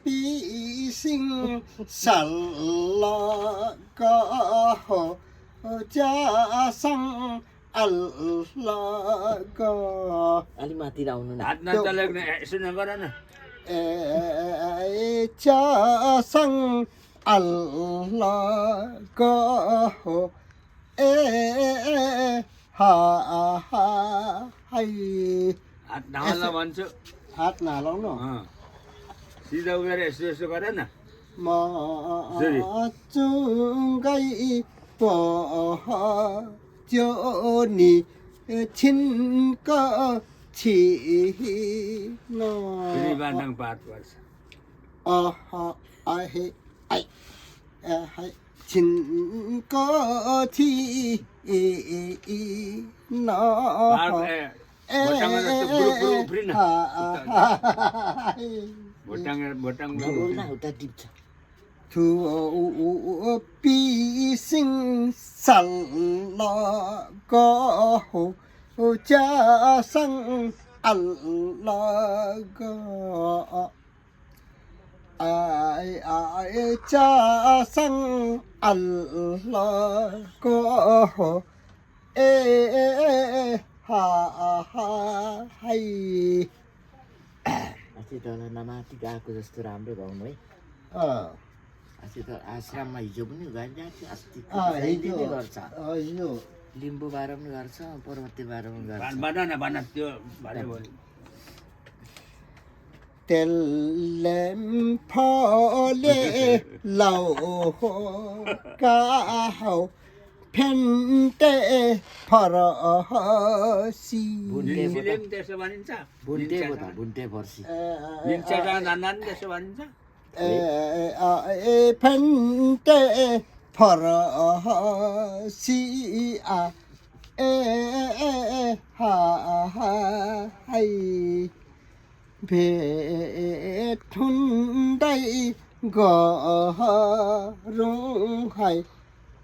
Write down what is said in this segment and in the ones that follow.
比心散了个加上个 अलि माथि आउनु न हात नचलेको सुन्न गर न加上个哈嗨 हात ढाल्न भन्छु हात नलाउनु सिधा उभिएर यसो यसो गर न म चुङ्गै पो त्यो नि छिन्क छिन फेरि बान्दाङ पात पर्छ आहे आई है छिन्क छिन भोटाङ जस्तो बुरु बुरु उफ्रिन भोटाङ बोल्न उता टिप्छ thu pi sinh sẵn lo có hồ cha sang ăn lo có ai ai cha sang ăn lo có hồ ê ha ha hay अस्ति तल नमाथि गएको जस्तो राम्रो गाउनु है अस्ति त आश्रममा हिजो पनि गाइरहेको थियो अस्ति नै गर्छ लिम्बू बाह्र पनि गर्छ पर्वती बाह्र पनि गर्छ भन न भन त्यो भने तेलम फले लाउ का हौ फेन्टे फरसी भुन्टे त्यसो भनिन्छ भुन्टे पर्सी लिम्चेटा नान त्यसो भनिन्छ फेन्टे फरसी हा हाई भेटुन्दै गरौँ है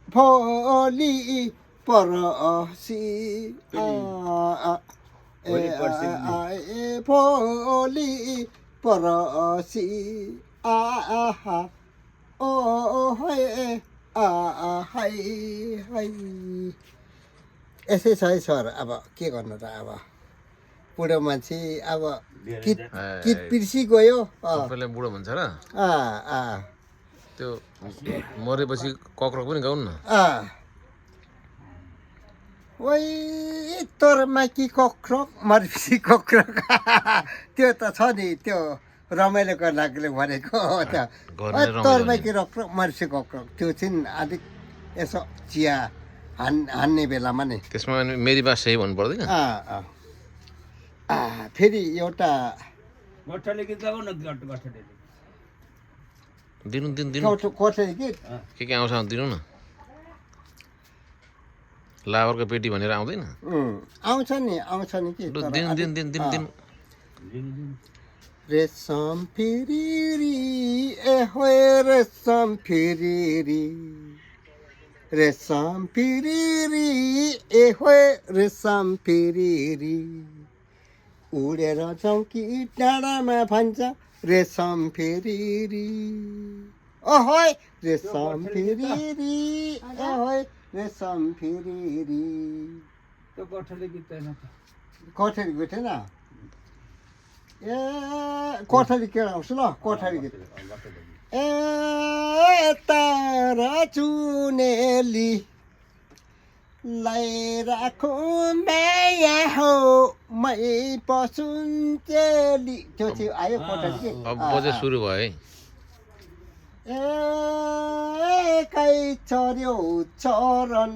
भोलि पर्सी भोलि पर्सी आहा ओ है है है यसै छ है सर अब के गर्नु त अब बुढो मान्छे अब किट पिर्सी गयो सबैलाई बुढो भन्छ र त्यो मरेपछि कक्रक पनि गाउनु न ओइ तोर माइकी कक्रक मरेपछि कक्रक त्यो त छ नि त्यो रमाइलोको लागि भनेको तोर माइकी कक्रक मरेपछि कक्रक त्यो चाहिँ अलिक यसो चिया हान्ने बेलामा नि त्यसमा मेरी बात सही भन्नु पर्दैन फेरि एउटा गोठले गीत गाउ न गोठले दिनु कोठरी गीत के आउँछ दिनु न लाबरको पेटी भनेर आउँदैन आउँछ नि कि दिनु रेशम फिरिरी ए हो रेशम फिरिरी रेशम फिरिरी ए हो रेशम फिरिरी उडेर जाउँ कि डाँडामा भन्छ रेशम फिरिरी ओहोइ रेशम फिरिरी ओहोइ रेशम फिरिरी त्यो गोठले गीत छैन कोठरी गीत छैन ए कोठरी के आउँछ ल कोठरी गीत ए तारा चुनेली लाई राखौँ माया हो मै पसुन चेली त्यो चाहिँ आयो कोठरी के अब बजे सुरु भयो है ए कै चर्यो चरन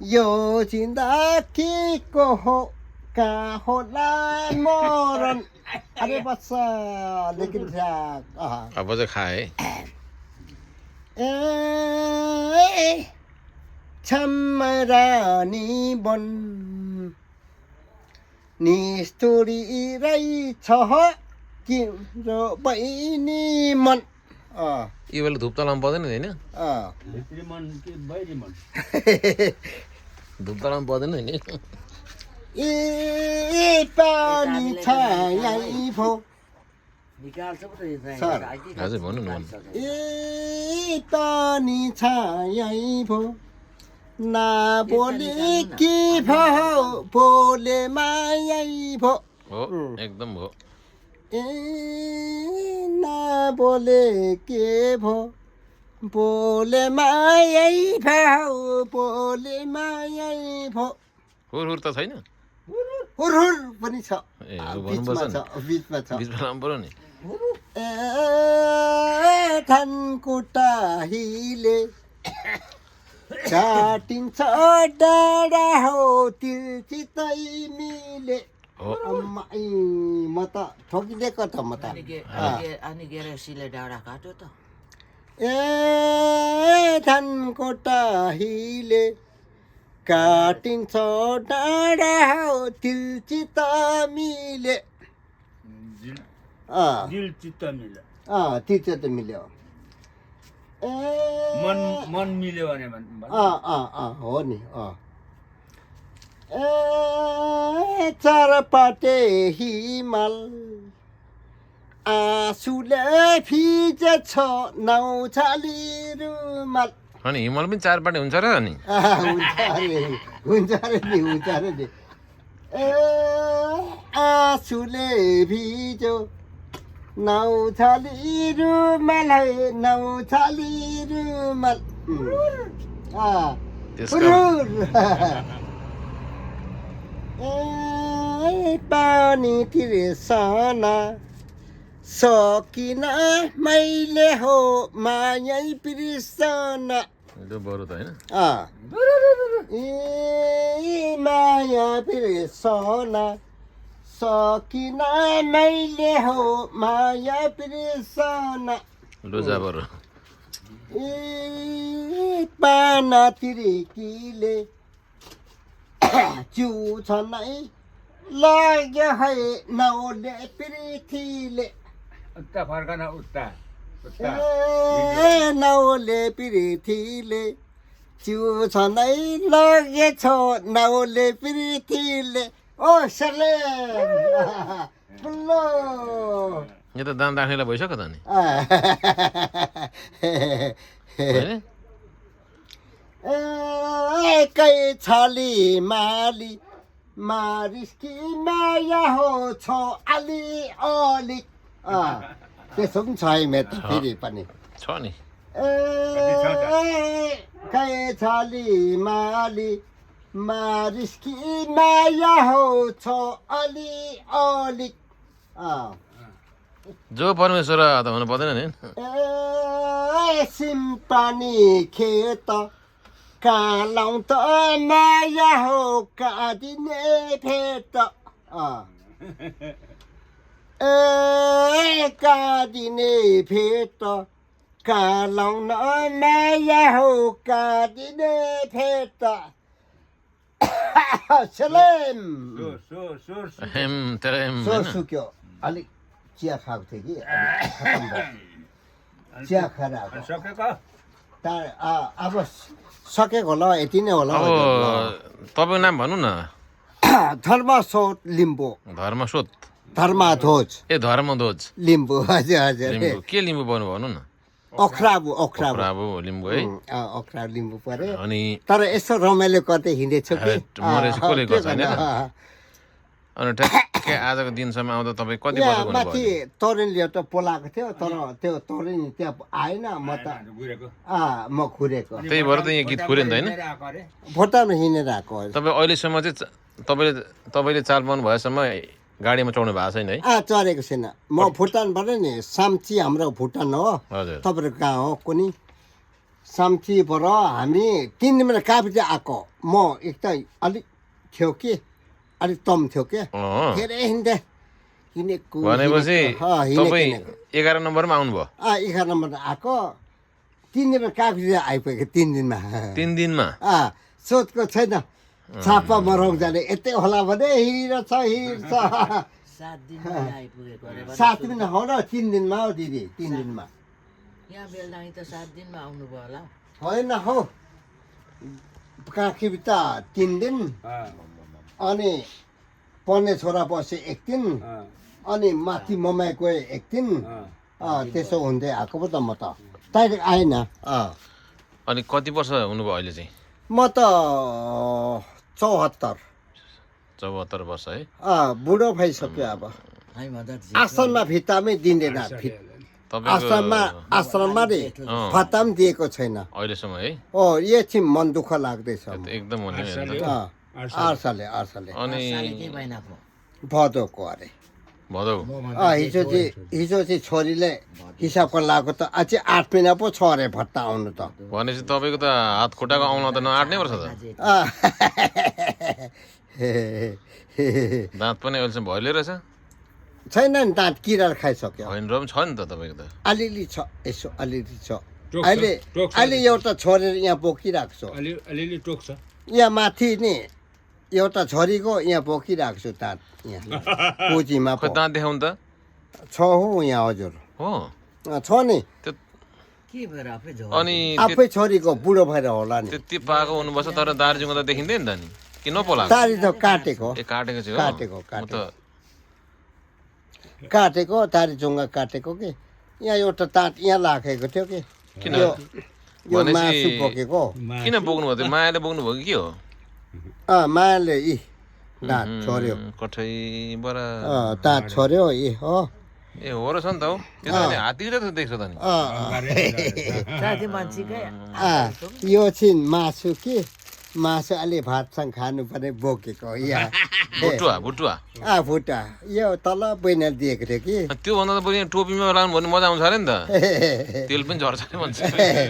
यो जिन्दगीको हो कहाँ होला मरन अरे बच्चा लेकिन अब बजे खाए ए छम्मरानी बन निष्ठुरी रहेछ तिम्रो बहिनी मन यो बेला धुप त लाउनु पर्दैन नि होइन धुप त लाउनु पर्दैन नि ए पानी छायाइ भो निकाल्छ पो त यो चाहिँ। सर। हजुर भन्नु न ए पानी छायै भो ना बोले के भो बोले मायै भो हो एकदम हो ए ना बोले के भो बोले मायै भो बोले मायै भो हुर त छैन हुर पनि छ ए बिचमा भन्नुपर्छ छ बिचमा छ बिचमा लानु पर्यो नि ए धनकुटाहीले काटिन्छ डाँडा हो तिर्चितै मिले हो अम्माई म त ठोकिदिएको त म त अनि गेरेसीले डाँडा काट्यो त। ए धनकुटाहीले काटिन्छ डाँडा हो तिर्चित मिले दिल चित्त मिल्यो तिर्चित मिल्यो ए मन मिल्यो भने हो नि ए चारपाटे हिमाल आँसुले भिजेछ नौछाली रुमाल अनि हिमाल पनि चारपाटे हुन्छ र अनि हुन्छ अरे नि ए आँसुले भिजो नौछाली रुमाल नौछाली रुमाल ए पानी तिर्सना सकिन मैले हो मायै बिर्सना त्यो बरु त होइन ए माया बिर्सना सकिन मैले हो माया बिर्सना लुजा बरु ए पाना तिर्कीले चुछ नै लाग्यो है नौले पृथ्वीले उता फर्कन उता ए नौले पृथ्वीले चुछ नै लागेछ नौले पृथ्वीले ओ सले बुल्लो यो त दाम राख्नेलाई भइसक्यो त नि होइन? एकै छली माली मारिस्की माया हो छ अलि अलिक त्यसो पनि छ है मेरो त फेरि पनि छ नि एकै छली माली मारिस्की माया हो छ अलि अलिक जो परमेश्वर त हुनु पर्दैन नि ए सिम्पानी खेत कहाँ लाउँ त माया हो काटिने फेट ए काटिने फेट कहाँ लाउन माया हो काटिने फेट सलेम हेम तेरेम सो सुक्यो अलिक चिया खाएको थियो कि अलिक खतम भयो चिया खाएर आएको सकेको अब सकेको होला यति नै होला अब तपाईँको नाम भन्नु न धर्मसोत लिम्बू धर्मसोत धर्माध्वज ए धर्मध्वज लिम्बू हजुर हजुर लिम्बू के लिम्बू पर्नु भन्नु न अख्राबु अब लिम्बू है अख्रा लिम्बू पऱ्यो अनि तर यसो रमाइलो गर्दै हिँडेछु कि मरेपछि कसले गर्छ होइन अनि ठ्याक्कै आजको दिनसम्म आउँदा तपाईँ कति वर्ष यहाँ माथि तरुणले एउटा पोलाएको थियो तर त्यो तरुण त्यहाँ आएन म त म खुरेको त्यही भएर त यहाँ गीत खुर्यो नि त होइन भोटामा हिँडेर आएको तपाईँ अहिलेसम्म चाहिँ तपाईँले चाल पाउनु भएसम्म गाडीमा चढ्नु भएको छैन है चढेको छैन म भुटानबाट नि साम्ची हाम्रो भुटान हो हजुर तपाईँको कहाँ हो कुनै साम्चीबाट हामी 3 दिनमा काफी चाहिँ आएको म एक त अलिक थियो कि अलिक तम थियो क्या धेरै हिँड्दै हिँडेको भनेपछि तपाईँ 11 नम्बरमा आउनुभयो 11 नम्बर आएको 3 दिनमा काफी आइपुगेको 3 दिनमा 3 दिनमा सोधको छैन छापा मराउ जाने यतै होला भने हिँड्छ 7 दिनमा आइपुगेको अरे 7 दिन हो र 3 दिनमा हो दिदी 3 दिनमा यहाँ बेलडाङ्गी त 7 दिनमा आउनुभयो होला होइन हौ काखी त 3 दिन अनि पर्ने छोरा बस्यो 1 दिन अनि माथि ममाइ गएँ एकदिन त्यसो हुँदै आएको पो त म त डाइरेक्ट आएन अनि कति वर्ष हुनुभयो अहिले चाहिँ म त 74 74 वर्ष है बुढो भइसक्यो अब आश्रममा भित्तामै दिँदैन आश्रममा रे भत्ता पनि दिएको छैन अहिलेसम्म है एकछिन मन दुःख लाग्दैछ एकदम हुने 8 साले अनि भदौको अरे भदौ हिजो चाहिँ छोरीले हिसाबको लागेको त अझै 8 महिना पो छ अरे भत्ता आउनु त भनेपछि तपाईँको त हात खुट्टाको आउन त नआट्नै पर्छ त दाँत पनि अहिलेसम्म भइले रहेछ छैन नि दाँत किराले खाइसक्यो होइन र पनि छ नि त तपाईँको त अलिअलि छ यसो अलिअलि छ अहिले एउटा छोरेर यहाँ बोकिरहेको छु अलिअलि टोक्छ यहाँ माथि नि एउटा छोरीको यहाँ बोकिरहेको छु दाँत यहाँ पुँजीमा खोइ दाँत देखाउनु त छ हो यहाँ हजुर हो छ नि अनि आफै छोरीको बुढो भएर होला नि त्यति पाएको हुनुपर्छ तर दार्जिलिङमा त देखिँदैन त नि कि नपोला दारी त काटेको काटेको चाहिँ काटेको दारी जुङ्गा काटेको कि यहाँ एउटा दाँत यहाँ लागेको थियो कि किन यो मासु बोकेको किन बोक्नु भयो त्यो मायाले बोक्नु भयो कि के हो मायाले दाँत छोड्यो कठैबाट दाँत छोड्यो हो ए हो रहेछ नि त हौ त्यो त हात्तीले त देख्छ त नि यो चाहिँ मासु कि मासु अलि भातसँग खानुपर्ने बोकेको यहाँ भुटुवा भुटा यो तल बहिनीले दिएको थियो कि त्योभन्दा त बरु टोपीमा लगाउनु भने मजा आउँछ अरे नि त तेल पनि झर्छ नि भन्छ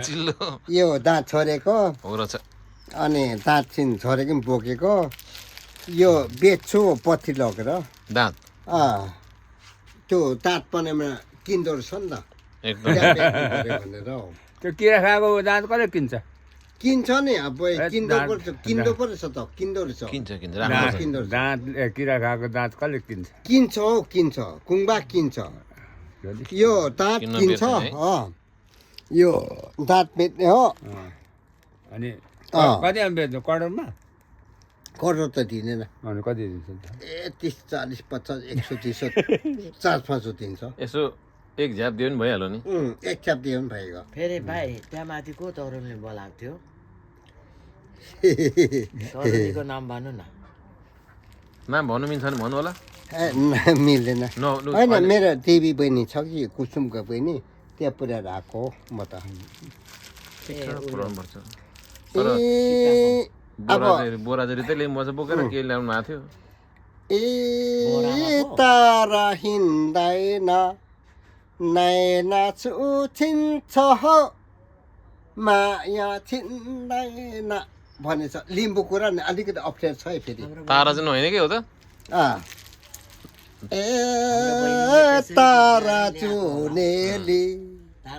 चिल्लो यो दाँत छोडेको हो रहेछ अनि दाँत चाहिँ छोडेको पनि बोकेको यो बेच्छु पत्ती लगेर दाँत त्यो दाँत पनेमा किन्दो रहेछ नि त एकदम भनेर त्यो किरा खाएको दाँत कसले किन्छ किन्छ नि अब किन्दो पो रहेछ त किन्दो रहेछ किन्छ दाँत किरा खाएको दाँत कसले किन्छ किन्छ हौ किन्छ कुङ्बा किन्छ यो दाँत किन्छ यो दाँत बेच्ने हो अनि कति बेच्नु करोडमा करोड त दिँदैन अनि कति दिन्छ 30 40 50 100 200 400 दिन्छ यसो एक झ्याप दियो नि भइहाल्यो नि एक छ्याप दियो पनि भइगयो फेरि भाइ त्यहाँ माथि को तरुणले बोलाएको थियो तरुणीको नाम भन्नु न नाम भन्नु मिल्छ भने भन्नु होला मिल्दैन होइन मेरो देवी बहिनी छ कि कुसुमको बहिनी त्यहाँ पुऱ्याएर आएको हो म त बोराजरी त मजा बोकेर के ल्याउनु भएको थियो तारा हिँड्दैन नैना छुछिन्छ हो माया छिन्दैन भनेछ लिम्बू कुरा नि अलिकति अप्ठ्यारो छ है फेरि तारा चाहिँ होइन के हो त तारा चुनेली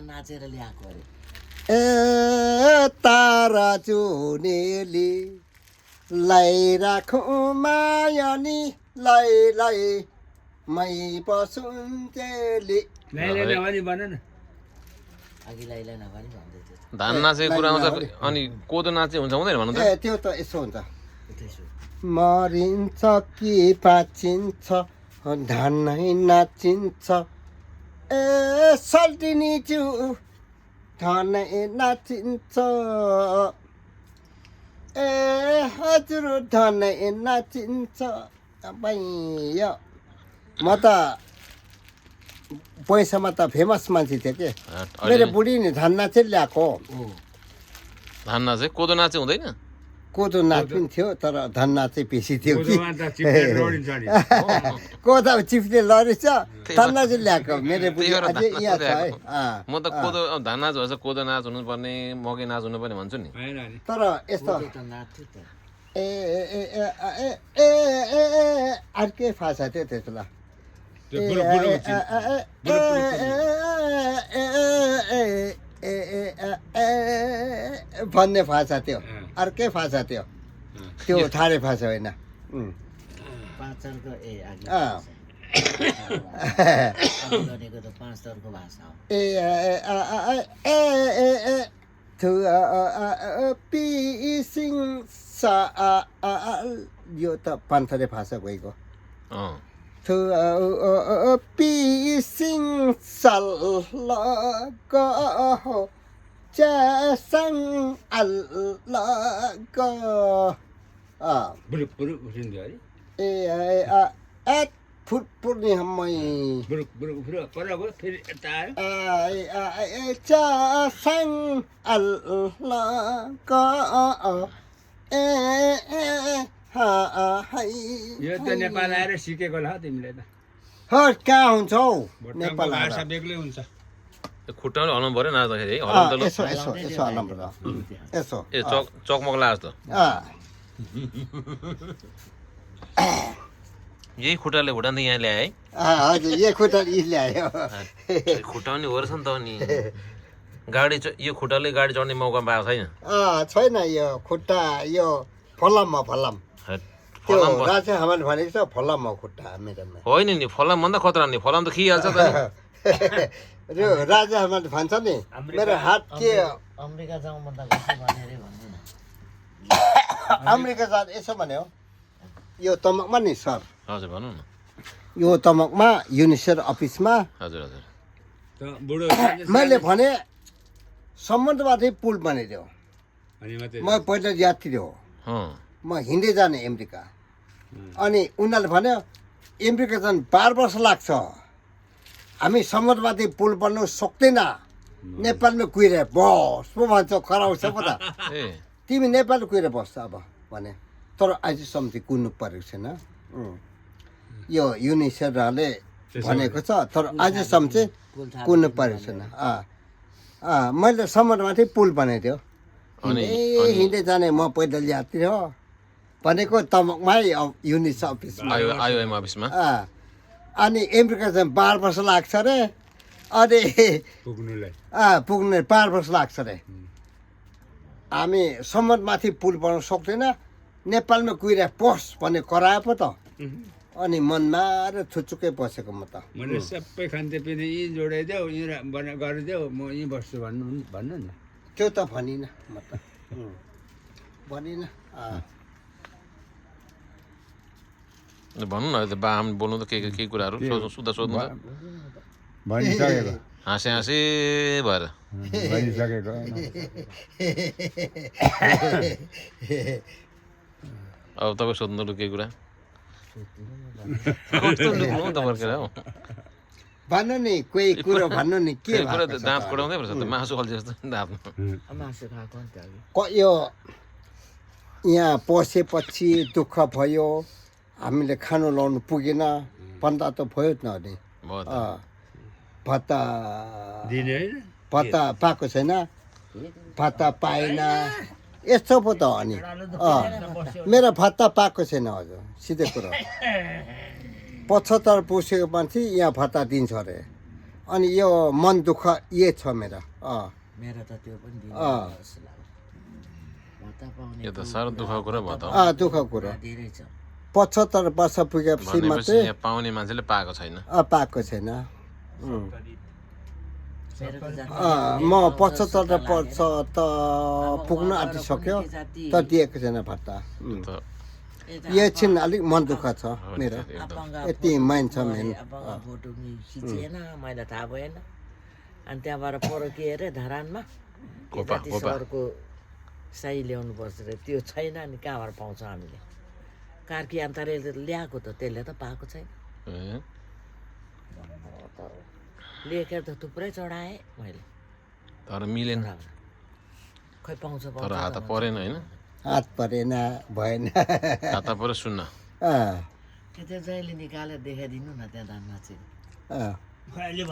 नाचेर ल्याएको अरे तारा चुनेली लाइराखौँ माया नि लाई मै बसुन्जेली धान नाचेको कुरा आउँछ अनि कोदो नाचे हुन्छ हुँदैन भन्नु त त्यो त यसो हुन्छ मरिन्छ कि बाँचिन्छ धान नै नाचिन्छ सल्टिनी च्यु धनै नाचिन्छ हजुर धनै नाचिन्छ भैया म त पैसामा त फेमस मान्छे थियो के मेरो बुढी नि धान नाचेर ल्याएको धान नाचे कोदो नाचे हुँदैन कोदो नाच पनि थियो तर धान नाचै बेसी थियो कि कोदो चिप्ले लडेछ धान नाच ल्याएको मेरो बुढी अझै यहाँ छ है म त कोदो धान नाच भएछ कोदो नाच हुनुपर्ने मकै नाच हुनुपर्ने भन्छु नि तर यस्तो अर्कै भाषा थियो त्यसो बेला भन्ने भाषा थियो अर्कै भाषा थियो त्यो थारे भाषा होइन यो त पान्थरे भाषा गएको पिसिङ सल्लको च्यासङ अल्लको बुरुक बुरुक उठिन्छ है एट फुटपुर्ने हम्मै बुरुक बुरुक बुरुक पर गयो फेरि यता आयो च्यासङ अल्लको यो त नेपाल आएर सिकेको ल तिमीले त कहाँ हुन्छ हौ भोटाङको नेपाल भाषा बेग्लै हुन्छ खुट्टाले हलाउनु पऱ्यो नाच्दाखेरि है हलाउनु त ल यसो यसो यसो हल्लाउँ पर्छ यसो ए चकमक लाग्छ त यही खुट्टाले भुटान त यहाँ ल्याए हजुर यो खुट्टा यी ल्यायो है खुट्टा पनि हो रहेछ नि त नि गाडी यो खुट्टाले गाडी चढ्ने मौका पाएको छैन छैन यो खुट्टा यो फलाम हो फलाम त्यो राजा हामीले भनेको छ फलाम हो खुट्टा मेरोमा होइन नि फलाम भन्दा खतरा नि फलाम त खिहाल्छ त नि राजा हामीले भन्छ नि मेरो हात के अमेरिका जाउँ भन्दा कसो भनेरै भन्दैन अमेरिका जाँदा यसो भन्यो यो तमकमा नि सर हजुर भनौँ न यो तमकमा युनिसेफ अफिसमा हजुर हजुर त बुढो मैले भने समुद्रमाथि पुल बनाइदियो अनि मात्रै म पहिला यात्री हो म हिँड्दै जाने अमेरिका अनि उनीहरूले भन्यो अमेरिका जान 12 वर्ष लाग्छ हामी समुद्रमाथि पुल बन्नु सक्दैन नेपालमा कुहिरे बस पो भन्छ खराउँछ पो त तिमी नेपाल कुहिरे बस्छ अब भने तर अहिलेसम्म चाहिँ कुद्नु परेको छैन यो युनिसेफले भनेको छ तर अहिलेसम्म चाहिँ कुद्नु परेको छैन मैले समुद्रमाथि पुल बनाइदियो हिँड्दै जाने म पैदल यात्री हो भनेको तमकमै युनिसेफ अफिसमा आइओएम अफिसमा अनि अमेरिका चाहिँ 12 वर्ष लाग्छ रे अनि पुग्नुलाई पुग्ने 12 वर्ष लाग्छ रे हामी समुद्रमाथि पुल बनाउन सक्दैन नेपालमा कुहिरा पस भन्ने करायो पो त अनि मनमा र छुचुकै बसेको म त मैले सबै खानपिने यहीँ जोडाइदेऊ यहीँ गरिदेऊ म यहीँ बस्छु भन्नु न त्यो त भनिनँ म त भनिनँ भन्नु न त बा आमा बोल्नु त के कुराहरू सुधा सोध्नु त भनिसकेको हाँसे हाँसे भएर भनिसकेको अब तपाईँ सोध्नु ल केही कुरा कस्तो लुक्नु त फर्केर हौ भन्नु नि कोही कुरो भन्नु नि के कुरा त दाँत कोडाउँदै पर्छ त मासु अल्झे जस्तो दाँत मासु खाएको नि त यो यहाँ पसेपछि दुःख भयो हामीले खानु लाउनु पुगेन भन्दा त भयो न अनि भत्ता दिने होइन भत्ता पाएको छैन भत्ता पाएन यस्तो पो त अनि मेरो भत्ता पाएको छैन हजुर सिधै कुरो 75 पुगेको मान्छे यहाँ भत्ता दिन्छ अरे अनि यो मन दुःख यही छ मेरो मेरो त त्यो पनि दिनु जस्तो लाग्यो भत्ता पाउने यो त साह्रो दुःखको कुरा भयो त दुःख कुरो धेरै छ 75 वर्ष पुगेपछि भनेपछि मात्रै यहाँ पाउने मान्छेले पाएको छैन पाएको छैन मेरो त जाति म 75 वर्ष त पुग्न आँटिसक्यो त दिएको छैन भत्ता यो एकछिन अलिक मन दुःख छ मेरो यति मान्छ मेरो फोटो खिचेन मैले थाहा भएन अनि त्यहाँबाट पर के अरे धरानमा जाति सहरको साई ल्याउनु पर्छ अरे त्यो छैन अनि कहाँबाट पाउँछ हामीले कार्की अन्तरले ल्याएको त त्यसले त पाएको छैन लेखेर त थुप्रै चढाएँ मैले तर मिलेन खै पाउँछ तर हात परेन होइन हात परेन भएन हात पऱ्यो सुन्न त्यो जहिले निकालेर देखाइदिनु न त्यहाँ धानमा चाहिँ